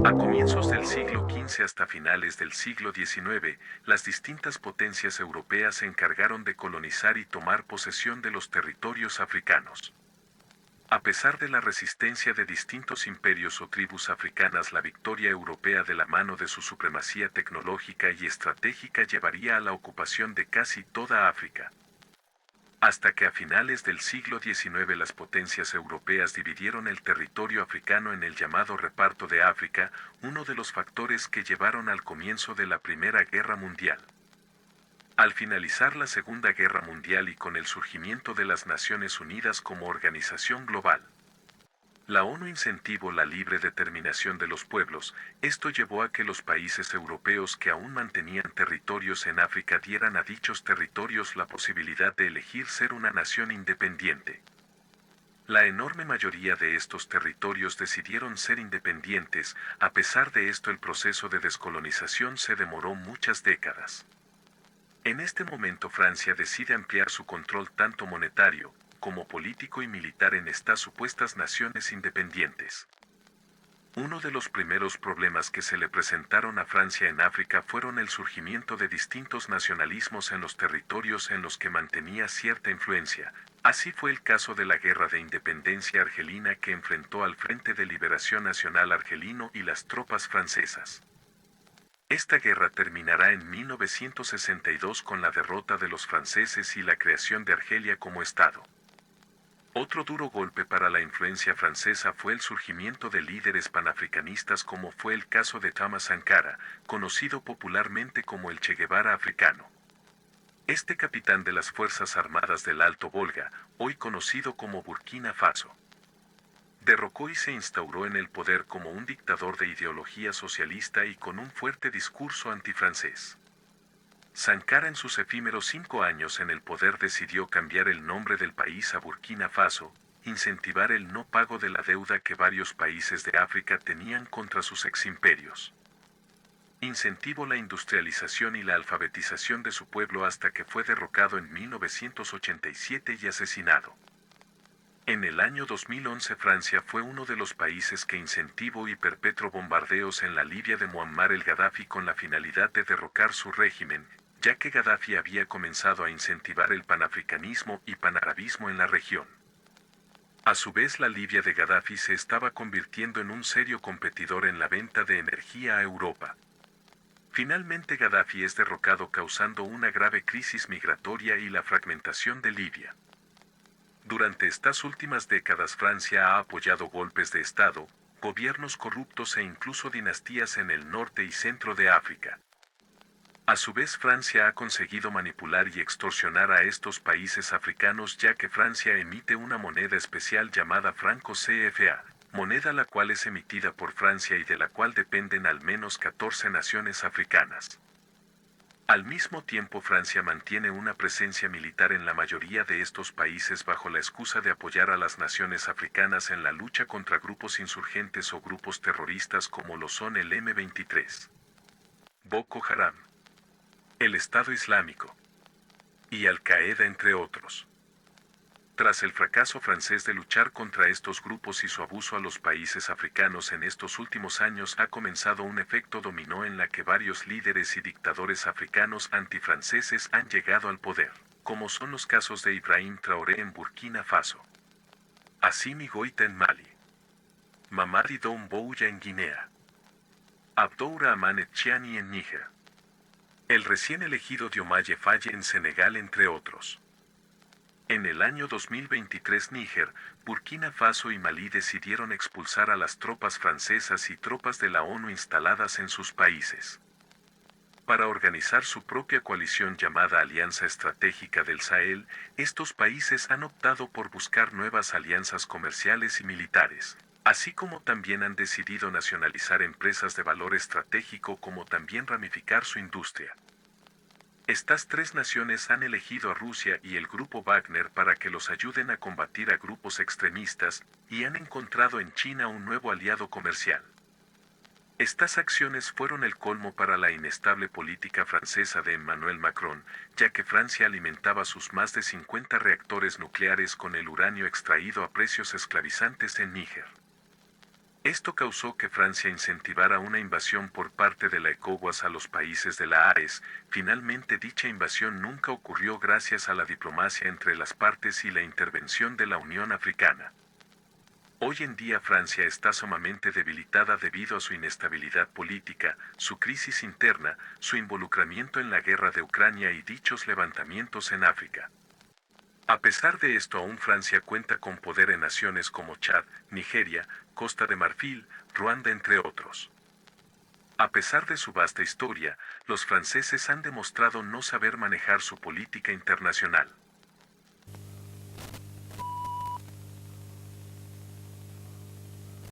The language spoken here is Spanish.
A comienzos del siglo XV hasta finales del siglo XIX, las distintas potencias europeas se encargaron de colonizar y tomar posesión de los territorios africanos. A pesar de la resistencia de distintos imperios o tribus africanas, la victoria europea de la mano de su supremacía tecnológica y estratégica llevaría a la ocupación de casi toda África. Hasta que a finales del siglo XIX las potencias europeas dividieron el territorio africano en el llamado Reparto de África, uno de los factores que llevaron al comienzo de la Primera Guerra Mundial. Al finalizar la Segunda Guerra Mundial y con el surgimiento de las Naciones Unidas como organización global, la ONU incentivó la libre determinación de los pueblos. Esto llevó a que los países europeos que aún mantenían territorios en África dieran a dichos territorios la posibilidad de elegir ser una nación independiente. La enorme mayoría de estos territorios decidieron ser independientes. A pesar de esto, el proceso de descolonización se demoró muchas décadas. En este momento Francia decide ampliar su control tanto monetario, como político y militar en estas supuestas naciones independientes. Uno de los primeros problemas que se le presentaron a Francia en África fueron el surgimiento de distintos nacionalismos en los territorios en los que mantenía cierta influencia. Así fue el caso de la Guerra de Independencia Argelina, que enfrentó al Frente de Liberación Nacional Argelino y las tropas francesas. Esta guerra terminará en 1962 con la derrota de los franceses y la creación de Argelia como Estado. Otro duro golpe para la influencia francesa fue el surgimiento de líderes panafricanistas, como fue el caso de Thomas Sankara, conocido popularmente como el Che Guevara africano. Este capitán de las Fuerzas Armadas del Alto Volga, hoy conocido como Burkina Faso, derrocó y se instauró en el poder como un dictador de ideología socialista y con un fuerte discurso antifrancés. Sankara, en sus efímeros 5 años en el poder, decidió cambiar el nombre del país a Burkina Faso, incentivar el no pago de la deuda que varios países de África tenían contra sus eximperios. Incentivó la industrialización y la alfabetización de su pueblo hasta que fue derrocado en 1987 y asesinado. En el año 2011 Francia fue uno de los países que incentivó y perpetró bombardeos en la Libia de Muammar el-Gaddafi con la finalidad de derrocar su régimen, ya que Gaddafi había comenzado a incentivar el panafricanismo y panarabismo en la región. A su vez, la Libia de Gaddafi se estaba convirtiendo en un serio competidor en la venta de energía a Europa. Finalmente Gaddafi es derrocado, causando una grave crisis migratoria y la fragmentación de Libia. Durante estas últimas décadas Francia ha apoyado golpes de Estado, gobiernos corruptos e incluso dinastías en el norte y centro de África. A su vez, Francia ha conseguido manipular y extorsionar a estos países africanos, ya que Francia emite una moneda especial llamada franco CFA, moneda la cual es emitida por Francia y de la cual dependen al menos 14 naciones africanas. Al mismo tiempo, Francia mantiene una presencia militar en la mayoría de estos países bajo la excusa de apoyar a las naciones africanas en la lucha contra grupos insurgentes o grupos terroristas como lo son el M23, Boko Haram, el Estado Islámico y Al-Qaeda, entre otros. Tras el fracaso francés de luchar contra estos grupos y su abuso a los países africanos en estos últimos años, ha comenzado un efecto dominó en la que varios líderes y dictadores africanos antifranceses han llegado al poder, como son los casos de Ibrahim Traoré en Burkina Faso, Assimi Goïta en Mali, Mamadi Doumbouya en Guinea, Abdourahmane Tchiani en Níger, el recién elegido Diomaye Faye en Senegal, entre otros. En el año 2023 Níger, Burkina Faso y Malí decidieron expulsar a las tropas francesas y tropas de la ONU instaladas en sus países. Para organizar su propia coalición llamada Alianza Estratégica del Sahel, estos países han optado por buscar nuevas alianzas comerciales y militares, así como también han decidido nacionalizar empresas de valor estratégico, como también ramificar su industria. Estas tres naciones han elegido a Rusia y el grupo Wagner para que los ayuden a combatir a grupos extremistas, y han encontrado en China un nuevo aliado comercial. Estas acciones fueron el colmo para la inestable política francesa de Emmanuel Macron, ya que Francia alimentaba sus más de 50 reactores nucleares con el uranio extraído a precios esclavizantes en Níger. Esto causó que Francia incentivara una invasión por parte de la ECOWAS a los países de la AES. Finalmente dicha invasión nunca ocurrió gracias a la diplomacia entre las partes y la intervención de la Unión Africana. Hoy en día Francia está sumamente debilitada debido a su inestabilidad política, su crisis interna, su involucramiento en la guerra de Ucrania y dichos levantamientos en África. A pesar de esto, aún Francia cuenta con poder en naciones como Chad, Nigeria, Costa de Marfil, Ruanda, entre otros. A pesar de su vasta historia, los franceses han demostrado no saber manejar su política internacional.